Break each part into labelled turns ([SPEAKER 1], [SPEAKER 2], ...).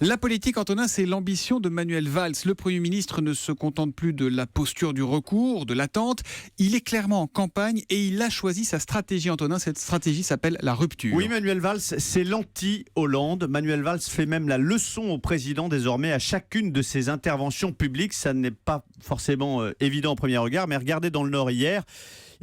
[SPEAKER 1] La politique, Antonin, c'est l'ambition de Manuel Valls. Le Premier ministre ne se contente plus de la posture du recours, de l'attente. Il est clairement en campagne et il a choisi sa stratégie, Antonin. Cette stratégie s'appelle la rupture.
[SPEAKER 2] Oui, Manuel Valls, c'est l'anti-Hollande. Manuel Valls fait même la leçon au président désormais à chacune de ses interventions publiques. Ça n'est pas forcément évident au premier regard, mais regardez dans le Nord hier.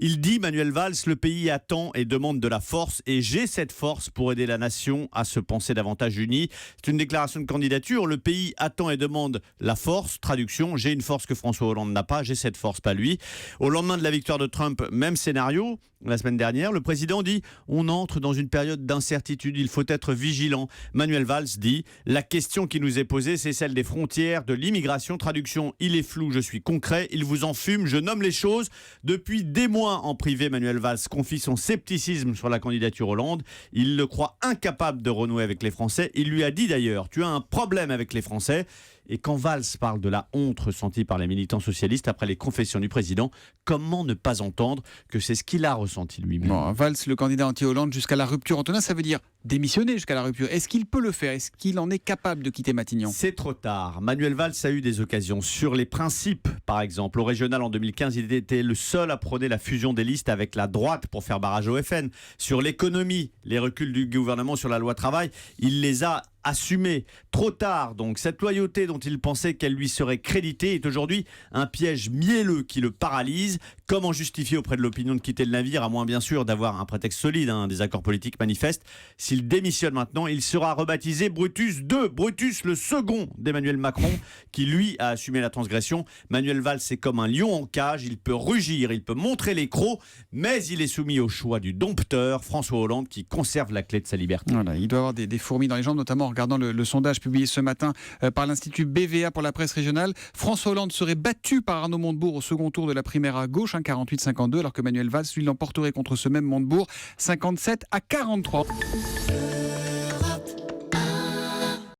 [SPEAKER 2] Il dit, Manuel Valls, le pays attend et demande de la force et j'ai cette force pour aider la nation à se penser davantage unie. C'est une déclaration de candidature. Le pays attend et demande la force. Traduction, j'ai une force que François Hollande n'a pas, j'ai cette force, pas lui. Au lendemain de la victoire de Trump, même scénario. La semaine dernière, le président dit, on entre dans une période d'incertitude, il faut être vigilant. Manuel Valls dit, la question qui nous est posée, c'est celle des frontières, de l'immigration. Traduction, il est flou, je suis concret, il vous en fume, je nomme les choses. Depuis des mois, en privé, Manuel Valls confie son scepticisme sur la candidature Hollande. Il le croit incapable de renouer avec les Français. Il lui a dit d'ailleurs, tu as un problème avec les Français. Et quand Valls parle de la honte ressentie par les militants socialistes après les confessions du président, comment ne pas entendre que c'est ce qu'il a ressenti lui-même.
[SPEAKER 1] Bon, Valls, le candidat anti-Hollande jusqu'à la rupture, Antonin, ça veut dire démissionner jusqu'à la rupture. Est-ce qu'il peut le faire? Est-ce qu'il en est capable de quitter Matignon?
[SPEAKER 2] C'est trop tard. Manuel Valls a eu des occasions. Sur les principes, par exemple. Au régional en 2015, il était le seul à prôner la fusion des listes avec la droite pour faire barrage au FN. Sur l'économie, les reculs du gouvernement sur la loi travail, il les a assumés. Trop tard, donc. Cette loyauté dont il pensait qu'elle lui serait créditée est aujourd'hui un piège mielleux qui le paralyse. Comment justifier auprès de l'opinion de quitter le navire, à moins bien sûr d'avoir un prétexte solide, des accords politiques manifestes. S'il démissionne maintenant, il sera rebaptisé Brutus II, Brutus le second d'Emmanuel Macron, qui lui a assumé la transgression. Manuel Valls est comme un lion en cage, il peut rugir, il peut montrer les crocs, mais il est soumis au choix du dompteur, François Hollande, qui conserve la clé de sa liberté.
[SPEAKER 1] Voilà, il doit avoir des fourmis dans les jambes, notamment en regardant le sondage publié ce matin par l'Institut BVA pour la presse régionale. François Hollande serait battu par Arnaud Montebourg au second tour de la primaire à gauche, 48-52, alors que Manuel Valls, lui, l'emporterait contre ce même Montebourg, 57-43.